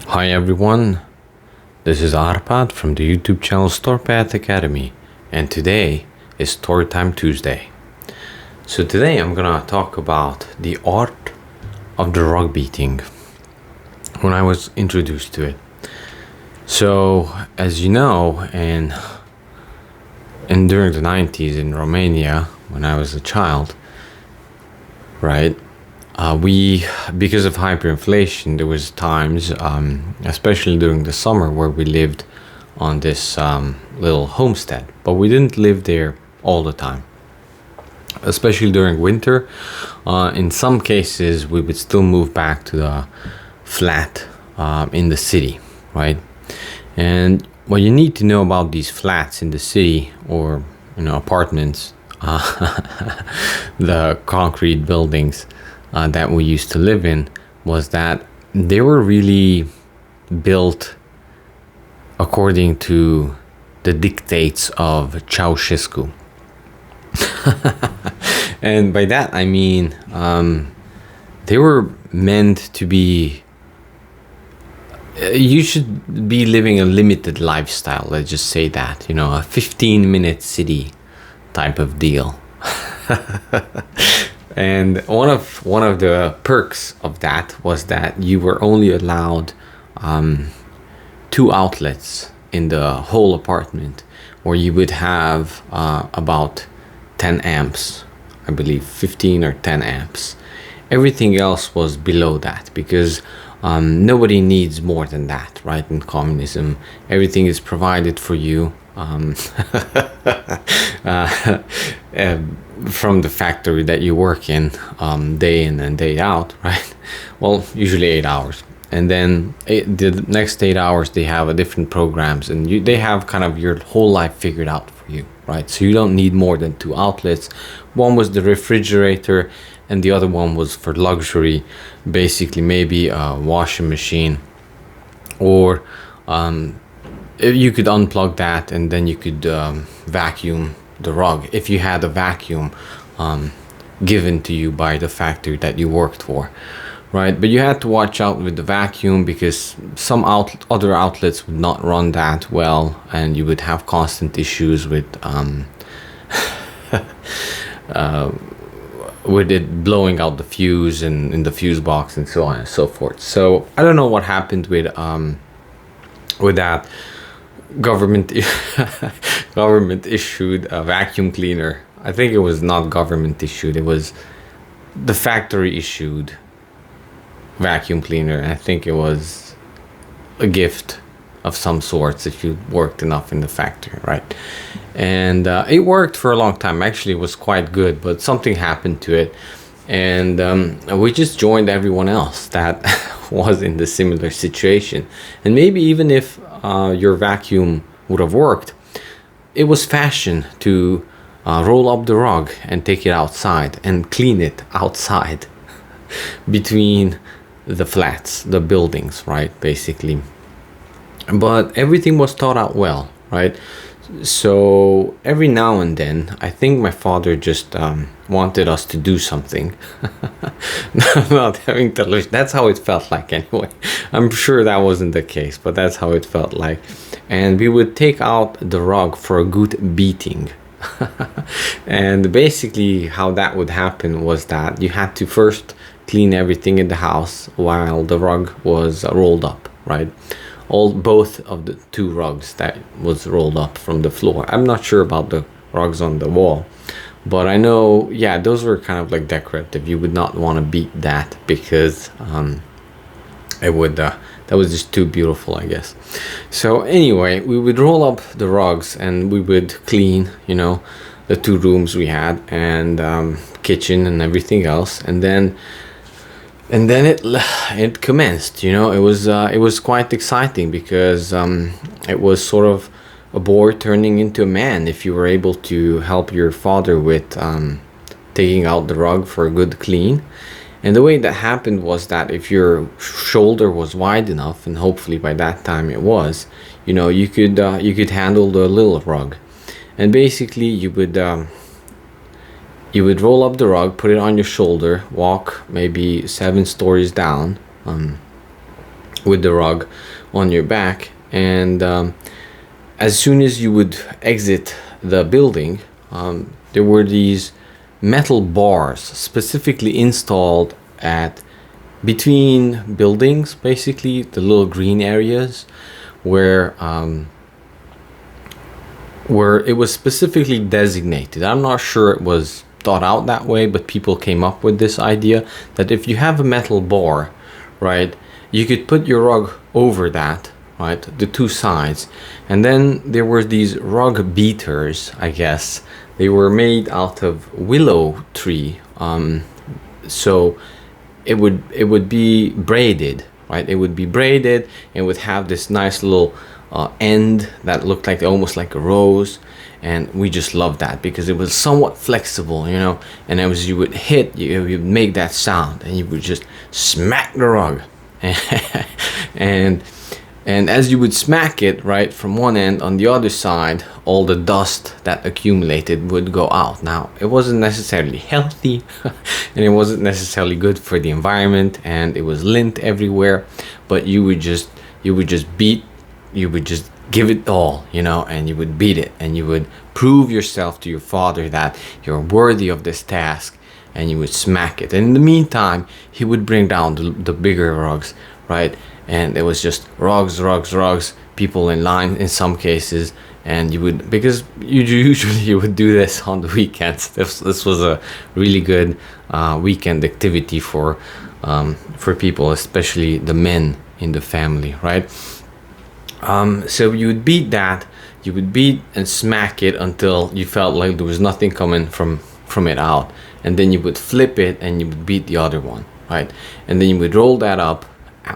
Hi everyone, this is Arpad from the YouTube channel Storypath Academy, and today is Storytime Tuesday. So today I'm gonna talk about the art of the rug beating when I was introduced to it. So as you know, and during the 90s in Romania, when I was a child, right? Because of hyperinflation, there was times, especially during the summer, where we lived on this little homestead, but we didn't live there all the time. Especially during winter, in some cases, we would still move back to the flat in the city, right? And what you need to know about these flats in the city, or apartments, the concrete buildings that we used to live in, was that they were really built according to the dictates of Ceausescu. And by that I mean they were meant to be, you should be living a limited lifestyle, let's just say that, a 15-minute city type of deal. And one of the perks of that was that you were only allowed 2 outlets in the whole apartment, where you would have about 10 amps, I believe 15 or 10 amps. Everything else was below that, because nobody needs more than that, right? In communism, everything is provided for you from the factory that you work in, day in and day out, right? Well, usually 8 hours, and then the next 8 hours they have a different programs, and they have kind of your whole life figured out for you, right? So you don't need more than 2 outlets. One was the refrigerator, and the other one was for luxury, basically maybe a washing machine, or you could unplug that and then you could vacuum the rug if you had a vacuum given to you by the factory that you worked for, right? But you had to watch out with the vacuum, because some other outlets would not run that well, and you would have constant issues with with it blowing out the fuse and in the fuse box and so on and so forth. So I don't know what happened with that government issued a vacuum cleaner. I think it was not government issued, it was the factory issued vacuum cleaner. I think it was a gift of some sorts if you worked enough in the factory, right? And it worked for a long time. Actually, it was quite good, but something happened to it, and we just joined everyone else that was in the similar situation. And maybe even if your vacuum would have worked, it was fashion to roll up the rug and take it outside and clean it outside between the flats, the buildings, right, basically. But everything was thought out well, right? So every now and then, I think my father just wanted us to do something. Not having television. That's how it felt like anyway. I'm sure that wasn't the case, but that's how it felt like. And we would take out the rug for a good beating. And basically how that would happen was that you had to first clean everything in the house while the rug was rolled up, right? Both of the 2 rugs that was rolled up from the floor. I'm not sure about the rugs on the wall, but I know, yeah, those were kind of like decorative. You would not want to beat that, because it would that was just too beautiful, I guess. So anyway, we would roll up the rugs and we would clean, the 2 rooms we had, and kitchen and everything else, and then it commenced. It was quite exciting, because it was sort of a boy turning into a man if you were able to help your father with taking out the rug for a good clean. And the way that happened was that if your shoulder was wide enough, and hopefully by that time it was, you could handle the little rug, and basically you would roll up the rug, put it on your shoulder, walk maybe 7 stories down, with the rug on your back. And as soon as you would exit the building, there were these metal bars specifically installed at between buildings, basically the little green areas where it was specifically designated. I'm not sure it was thought out that way, but people came up with this idea that if you have a metal bar, right, you could put your rug over that, right, the two sides. And then there were these rug beaters, I guess. They were made out of willow tree, so it would be braided, right? It would be braided and would have this nice little end that looked like almost like a rose. And we just loved that because it was somewhat flexible, you know. And as you would hit, you'd make that sound, and you would just smack the rug. and as you would smack it, right, from one end, on the other side, all the dust that accumulated would go out. Now, it wasn't necessarily healthy, and it wasn't necessarily good for the environment, and it was lint everywhere. But you would just give it all, you know, and you would beat it, and you would prove yourself to your father that you're worthy of this task, and you would smack it. And in the meantime, he would bring down the bigger rugs, right? And it was just rugs, people in line in some cases. And you would, because usually you would do this on the weekends. This was a really good weekend activity for people, especially the men in the family, right? So you would beat that, you would beat and smack it until you felt like there was nothing coming from it out. And then you would flip it and you would beat the other one, right? And then you would roll that up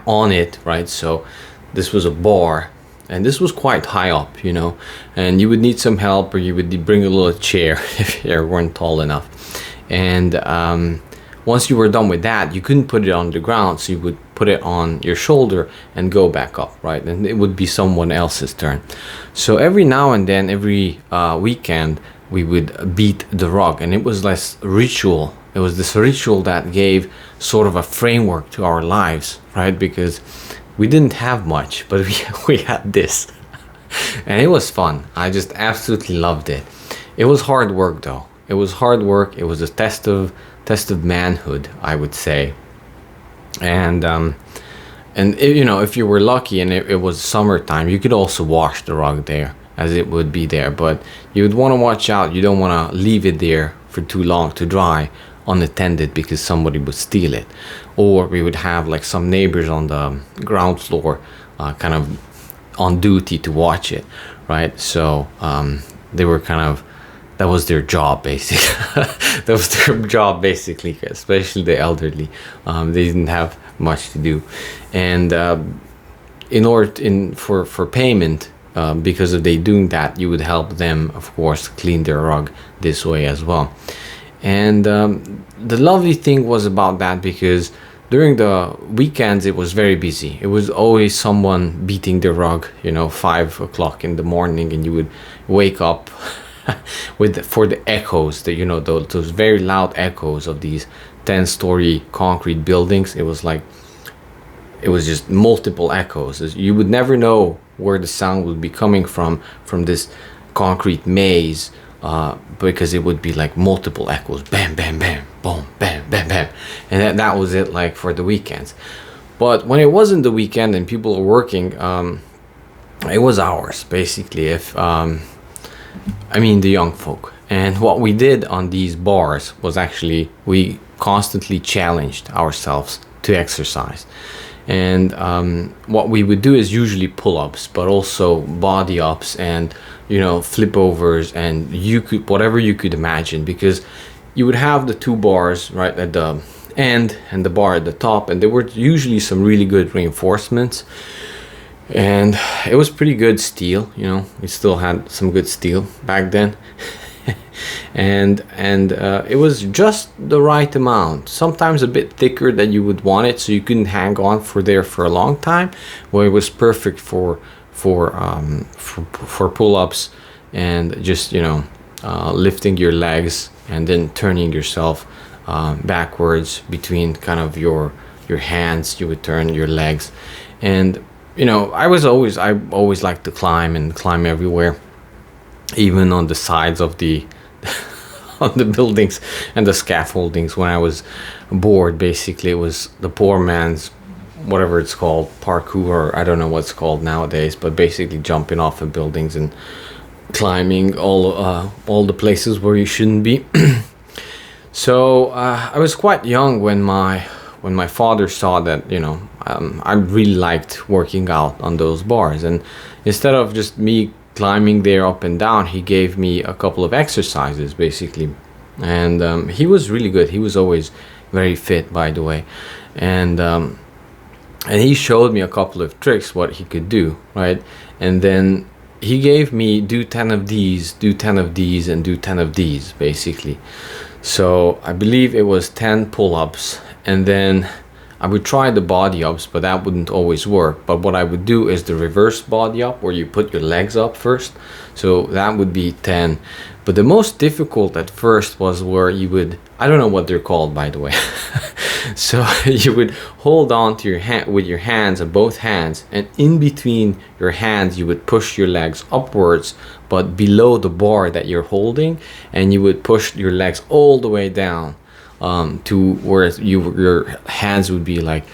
on it, right? So this was a bar, and this was quite high up, you know, and you would need some help, or you would bring a little chair if you weren't tall enough. And once you were done with that, you couldn't put it on the ground, so you would put it on your shoulder and go back up, right? And it would be someone else's turn. So every now and then, every weekend, we would beat the rug, and it was less ritual. It was this ritual that gave sort of a framework to our lives, right? Because we didn't have much, but we had this. And it was fun. I just absolutely loved it. It was hard work, though. It was hard work. It was a test of manhood, I would say. And it, you know, if you were lucky and it was summertime, you could also wash the rug there, as it would be there. But you would want to watch out. You don't want to leave it there for too long to dry unattended, because somebody would steal it. Or we would have like some neighbors on the ground floor kind of on duty to watch it, right? So they were kind of, that was their job, basically. That was their job, basically, especially the elderly. They didn't have much to do. And for payment, because of they doing that, you would help them, of course, clean their rug this way as well. And the lovely thing was about that, because during the weekends it was very busy. It was always someone beating the rug, you know, 5 o'clock in the morning, and you would wake up for the echoes, that, you know, those very loud echoes of these 10-story concrete buildings. It was just multiple echoes. You would never know where the sound would be coming from this concrete maze, because it would be like multiple echoes, bam, bam, bam, boom, bam, bam, bam. And that was it, like, for the weekends. But when it wasn't the weekend and people were working, it was ours, basically. If the young folk. And what we did on these bars was actually, we constantly challenged ourselves to exercise. And what we would do is usually pull-ups, but also body ups and, you know, flip overs, and whatever you could imagine, because you would have the two bars right at the end and the bar at the top, and there were usually some really good reinforcements. And it was pretty good steel, you know, we still had some good steel back then. and it was just the right amount, sometimes a bit thicker than you would want it, so you couldn't hang on for a long time, where it was perfect for pull-ups and just, you know, lifting your legs and then turning yourself backwards between kind of your hands. You would turn your legs, And I always liked to climb and climb everywhere, even on the sides of the on the buildings and the scaffoldings. When I was bored, basically it was the poor man's, whatever it's called, parkour, or I don't know what's called nowadays, but basically jumping off of buildings and climbing all the places where you shouldn't be. So I was quite young when my father saw that I really liked working out on those bars, and instead of just me climbing there up and down, he gave me a couple of exercises basically. And he was really good. He was always very fit, by the way. And he showed me a couple of tricks what he could do, right? And then he gave me do 10 of these, do 10 of these, and do 10 of these basically. So I believe it was 10 pull-ups, and then I would try the body ups, but that wouldn't always work. But what I would do is the reverse body up, where you put your legs up first. So that would be 10. But the most difficult at first was where you would, I don't know what they're called, by the way. So you would hold on to your hand with your hands, both hands, and in between your hands you would push your legs upwards, but below the bar that you're holding, and you would push your legs all the way down to where your hands would be like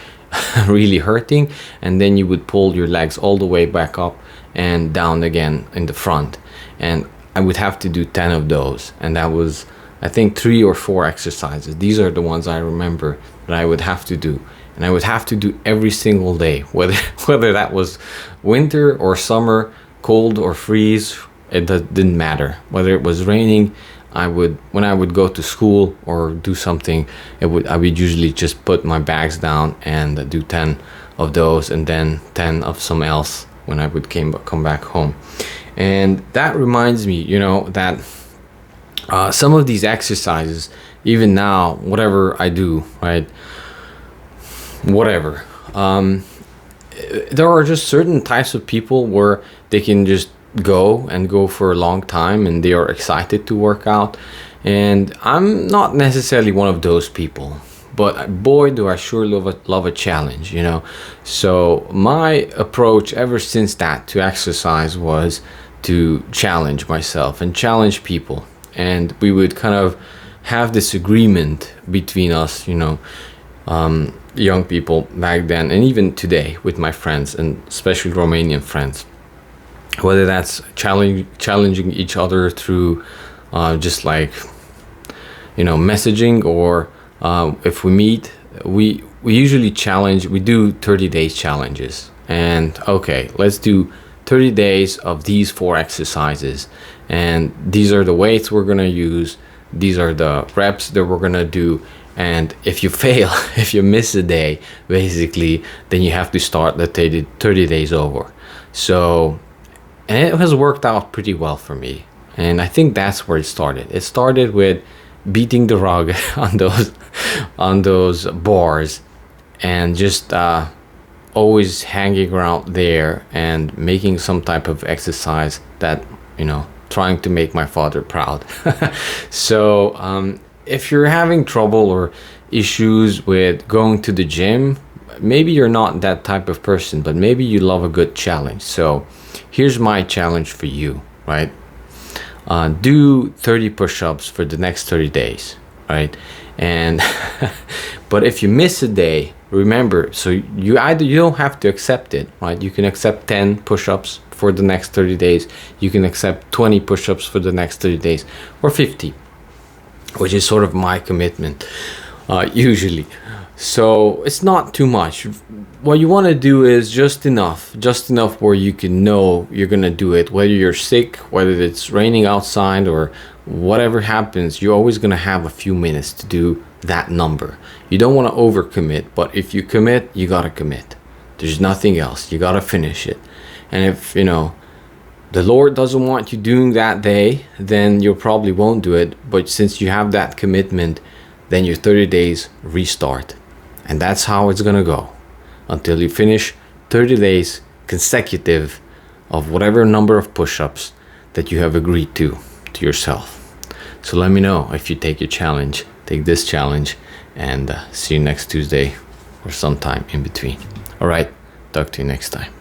really hurting, and then you would pull your legs all the way back up and down again in the front. And I would have to do 10 of those, and that was, I think, 3 or 4 exercises. These are the ones I remember that I would have to do, and I would have to do every single day, whether that was winter or summer, cold or freeze. It didn't matter. Whether it was raining, when I would go to school or do something, I would usually just put my bags down and do 10 of those, and then 10 of some else when I would come back home. And that reminds me, that some of these exercises, even now, whatever I do, right, whatever, there are just certain types of people where they can just go for a long time and they are excited to work out, and I'm not necessarily one of those people, but boy do I sure love a challenge. So my approach ever since that to exercise was to challenge myself and challenge people, and we would kind of have this agreement between us, young people back then, and even today with my friends, and especially Romanian friends, whether that's challenging each other through just like messaging, or if we meet, we usually we do 30 days challenges, and okay, let's do 30 days of these 4 exercises, and these are the weights we're gonna use, these are the reps that we're gonna do, and if you fail, if you miss a day, basically, then you have to start the 30 days over. So, and it has worked out pretty well for me, and I think that's where it started. It started with beating the rug on those bars, and just always hanging around there and making some type of exercise that, trying to make my father proud. So if you're having trouble or issues with going to the gym, maybe you're not that type of person, but maybe you love a good challenge. So here's my challenge for you, right? Do 30 push-ups for the next 30 days, right? And but if you miss a day, remember, so you don't have to accept it, right? You can accept 10 push-ups for the next 30 days. You can accept 20 push-ups for the next 30 days, or 50, which is sort of my commitment usually. So it's not too much. What you want to do is just enough where you can know you're gonna do it, whether you're sick, whether it's raining outside, or whatever happens. You're always gonna have a few minutes to do that number. You don't want to overcommit, but if you commit, you gotta commit. There's nothing else. You gotta finish it. And if the Lord doesn't want you doing that day, then you probably won't do it. But since you have that commitment, then your 30 days restart. And that's how it's gonna go until you finish 30 days consecutive of whatever number of push-ups that you have agreed to yourself. So let me know if you take this challenge, and see you next Tuesday or sometime in between. All right, Talk to you next time.